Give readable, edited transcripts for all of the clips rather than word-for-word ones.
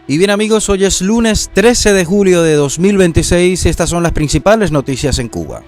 Y bien amigos, hoy es lunes 13 de julio de 2026 y estas son las principales noticias en Cuba.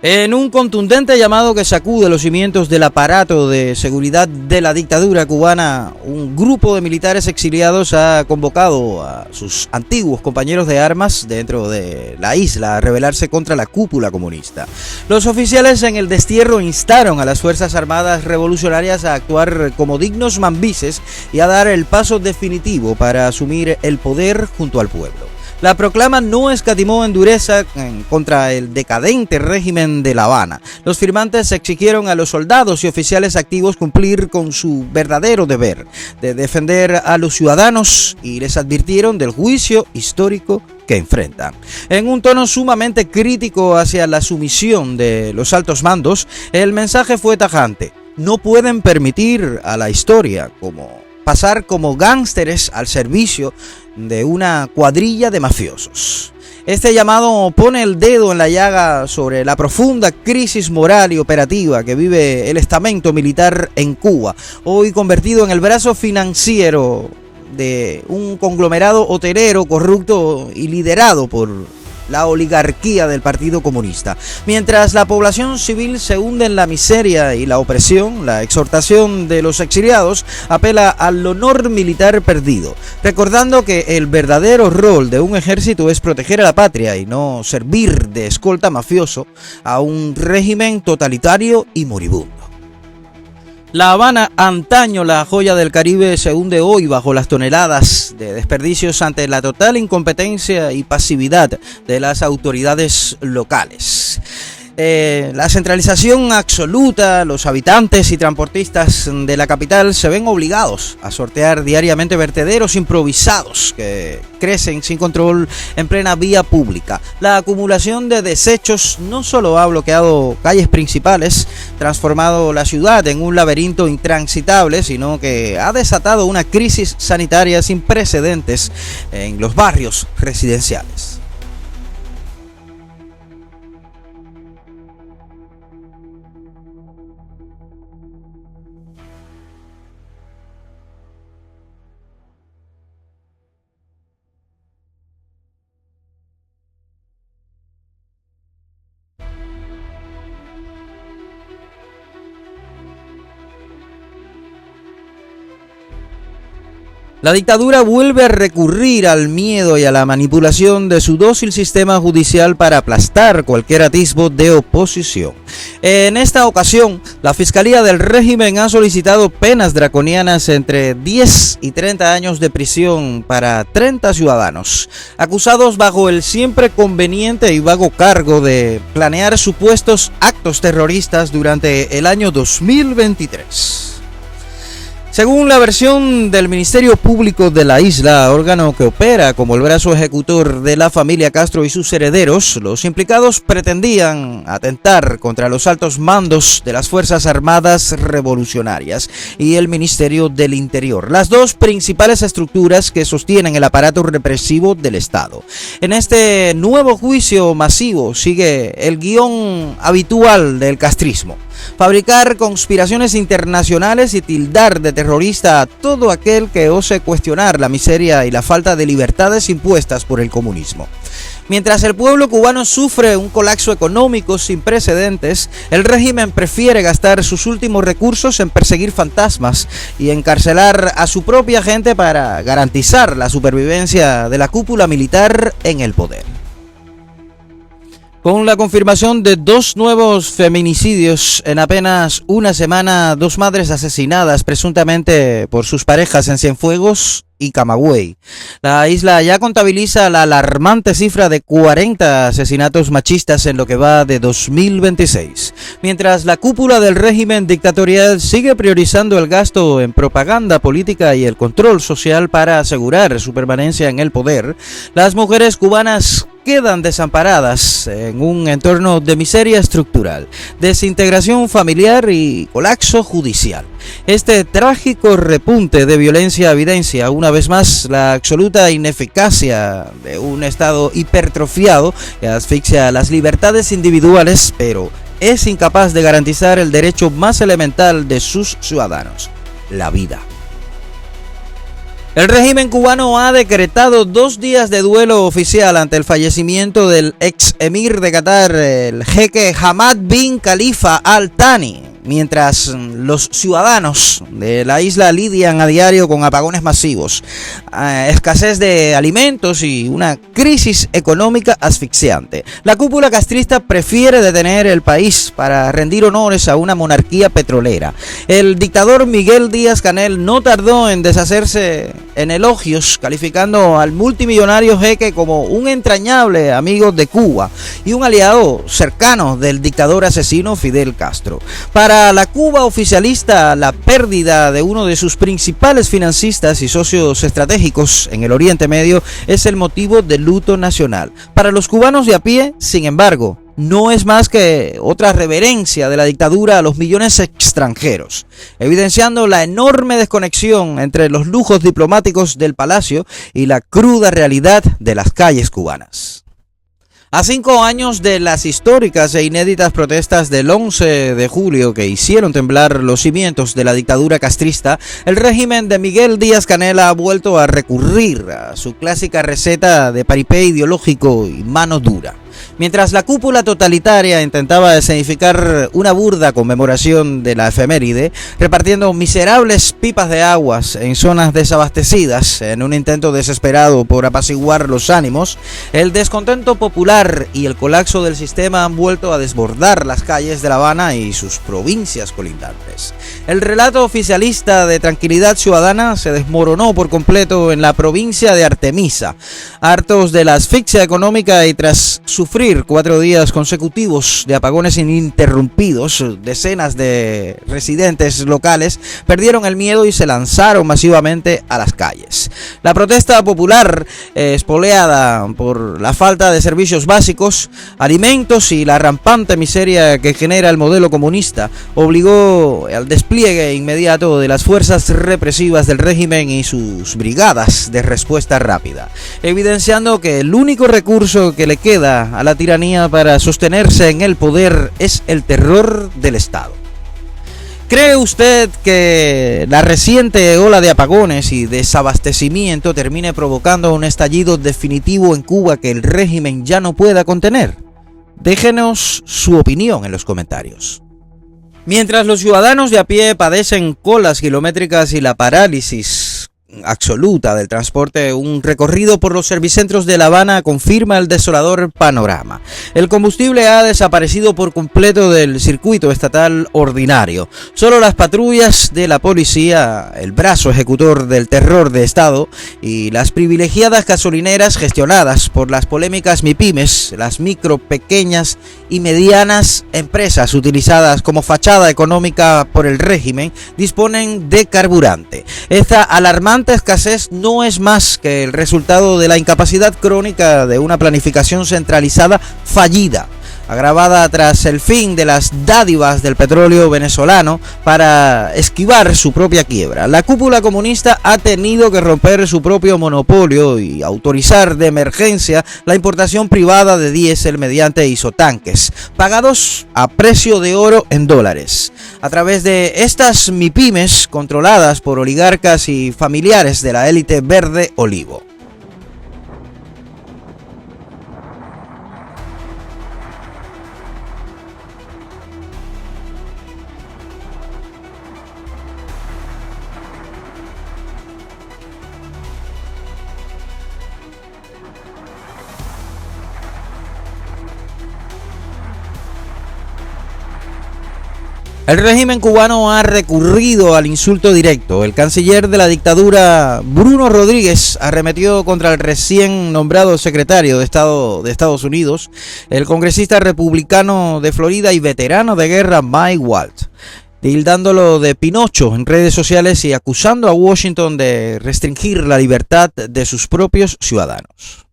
En un contundente llamado que sacude los cimientos del aparato de seguridad de la dictadura cubana, un grupo de militares exiliados ha convocado a sus antiguos compañeros de armas dentro de la isla a rebelarse contra la cúpula comunista. Los oficiales en el destierro instaron a las Fuerzas Armadas Revolucionarias a actuar como dignos mambises y a dar el paso definitivo para asumir el poder junto al pueblo. La proclama no escatimó en dureza contra el decadente régimen de La Habana. Los firmantes exigieron a los soldados y oficiales activos cumplir con su verdadero deber de defender a los ciudadanos y les advirtieron del juicio histórico que enfrentan. En un tono sumamente crítico hacia la sumisión de los altos mandos, el mensaje fue tajante: no pueden permitir a la historia pasar como gángsteres al servicio de una cuadrilla de mafiosos. Este llamado pone el dedo en la llaga sobre la profunda crisis moral y operativa que vive el estamento militar en Cuba, hoy convertido en el brazo financiero de un conglomerado hotelero corrupto y liderado por la oligarquía del Partido Comunista. Mientras la población civil se hunde en la miseria y la opresión, la exhortación de los exiliados apela al honor militar perdido, recordando que el verdadero rol de un ejército es proteger a la patria y no servir de escolta mafioso a un régimen totalitario y moribundo. La Habana, antaño la joya del Caribe, se hunde hoy bajo las toneladas de desperdicios ante la total incompetencia y pasividad de las autoridades locales. La centralización absoluta, los habitantes y transportistas de la capital se ven obligados a sortear diariamente vertederos improvisados que crecen sin control en plena vía pública. La acumulación de desechos no solo ha bloqueado calles principales, transformado la ciudad en un laberinto intransitable, sino que ha desatado una crisis sanitaria sin precedentes en los barrios residenciales. La dictadura vuelve a recurrir al miedo y a la manipulación de su dócil sistema judicial para aplastar cualquier atisbo de oposición. En esta ocasión, la Fiscalía del régimen ha solicitado penas draconianas entre 10 y 30 años de prisión para 30 ciudadanos, acusados bajo el siempre conveniente y vago cargo de planear supuestos actos terroristas durante el año 2023. Según la versión del Ministerio Público de la isla, órgano que opera como el brazo ejecutor de la familia Castro y sus herederos, los implicados pretendían atentar contra los altos mandos de las Fuerzas Armadas Revolucionarias y el Ministerio del Interior, las dos principales estructuras que sostienen el aparato represivo del Estado. En este nuevo juicio masivo sigue el guión habitual del castrismo: fabricar conspiraciones internacionales y tildar de terrorista a todo aquel que ose cuestionar la miseria y la falta de libertades impuestas por el comunismo. Mientras el pueblo cubano sufre un colapso económico sin precedentes, el régimen prefiere gastar sus últimos recursos en perseguir fantasmas y encarcelar a su propia gente para garantizar la supervivencia de la cúpula militar en el poder. Con la confirmación de 2 nuevos feminicidios en apenas una semana, 2 madres asesinadas presuntamente por sus parejas en Cienfuegos y Camagüey. La isla ya contabiliza la alarmante cifra de 40 asesinatos machistas en lo que va de 2026. Mientras la cúpula del régimen dictatorial sigue priorizando el gasto en propaganda política y el control social para asegurar su permanencia en el poder, las mujeres cubanas quedan desamparadas en un entorno de miseria estructural, desintegración familiar y colapso judicial. Este trágico repunte de violencia evidencia una vez más la absoluta ineficacia de un Estado hipertrofiado que asfixia las libertades individuales, pero es incapaz de garantizar el derecho más elemental de sus ciudadanos: la vida. El régimen cubano ha decretado 2 días de duelo oficial ante el fallecimiento del ex emir de Qatar, el jeque Hamad bin Khalifa Al Thani, mientras los ciudadanos de la isla lidian a diario con apagones masivos, escasez de alimentos y una crisis económica asfixiante. La cúpula castrista prefiere detener el país para rendir honores a una monarquía petrolera. El dictador Miguel Díaz-Canel no tardó en deshacerse en elogios, calificando al multimillonario jeque como un entrañable amigo de Cuba y un aliado cercano del dictador asesino Fidel Castro. Para la Cuba oficialista, la pérdida de uno de sus principales financistas y socios estratégicos en el Oriente Medio es el motivo de luto nacional. Para los cubanos de a pie, sin embargo, no es más que otra reverencia de la dictadura a los millones extranjeros, evidenciando la enorme desconexión entre los lujos diplomáticos del palacio y la cruda realidad de las calles cubanas. A 5 años de las históricas e inéditas protestas del 11 de julio que hicieron temblar los cimientos de la dictadura castrista, el régimen de Miguel Díaz-Canel ha vuelto a recurrir a su clásica receta de paripé ideológico y mano dura. Mientras la cúpula totalitaria intentaba escenificar una burda conmemoración de la efeméride, repartiendo miserables pipas de aguas en zonas desabastecidas en un intento desesperado por apaciguar los ánimos, el descontento popular y el colapso del sistema han vuelto a desbordar las calles de La Habana y sus provincias colindantes. El relato oficialista de tranquilidad ciudadana se desmoronó por completo en la provincia de Artemisa. Hartos de la asfixia económica y tras sufrir 4 días consecutivos de apagones ininterrumpidos, decenas de residentes locales perdieron el miedo y se lanzaron masivamente a las calles. La protesta popular, espoleada por la falta de servicios básicos, alimentos y la rampante miseria que genera el modelo comunista, obligó al despliegue inmediato de las fuerzas represivas del régimen y sus brigadas de respuesta rápida, evidenciando que el único recurso que le queda a la tiranía para sostenerse en el poder es el terror del Estado. ¿Cree usted que la reciente ola de apagones y desabastecimiento termine provocando un estallido definitivo en Cuba que el régimen ya no pueda contener? Déjenos su opinión en los comentarios. Mientras los ciudadanos de a pie padecen colas kilométricas y la parálisis absoluta del transporte, un recorrido por los servicentros de La Habana confirma el desolador panorama. El combustible ha desaparecido por completo del circuito estatal ordinario. Solo las patrullas de la policía, el brazo ejecutor del terror de Estado, y las privilegiadas gasolineras gestionadas por las polémicas MIPYMES, las micro, pequeñas y medianas empresas utilizadas como fachada económica por el régimen, disponen de carburante. Esta alarmante escasez no es más que el resultado de la incapacidad crónica de una planificación centralizada fallida, agravada tras el fin de las dádivas del petróleo venezolano para esquivar su propia quiebra. La cúpula comunista ha tenido que romper su propio monopolio y autorizar de emergencia la importación privada de diésel mediante isotanques, pagados a precio de oro en dólares. A través de estas MIPYMES controladas por oligarcas y familiares de la élite verde olivo. El régimen cubano ha recurrido al insulto directo. El canciller de la dictadura, Bruno Rodríguez, arremetió contra el recién nombrado secretario de Estado de Estados Unidos, el congresista republicano de Florida y veterano de guerra Mike Waltz, tildándolo de Pinocho en redes sociales y acusando a Washington de restringir la libertad de sus propios ciudadanos.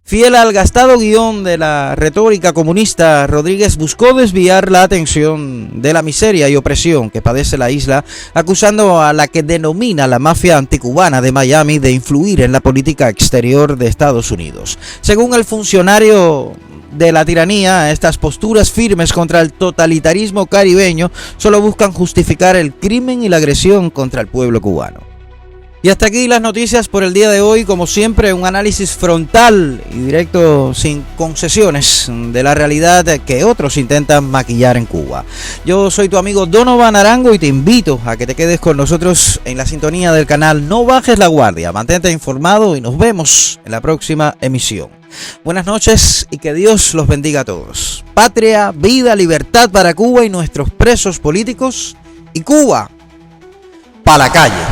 Fiel al gastado guión de la retórica comunista, Rodríguez buscó desviar la atención de la miseria y opresión que padece la isla, acusando a la que denomina la mafia anticubana de Miami de influir en la política exterior de Estados Unidos. Según el funcionario de la tiranía, estas posturas firmes contra el totalitarismo caribeño solo buscan justificar el crimen y la agresión contra el pueblo cubano. Y hasta aquí las noticias por el día de hoy. Como siempre, un análisis frontal y directo, sin concesiones, de la realidad que otros intentan maquillar en Cuba. Yo soy tu amigo Donovan Arango y te invito a que te quedes con nosotros en la sintonía del canal. No bajes la guardia, mantente informado y nos vemos en la próxima emisión. Buenas noches y que Dios los bendiga a todos. Patria, vida, libertad para Cuba y nuestros presos políticos. Y Cuba, pa' la calle.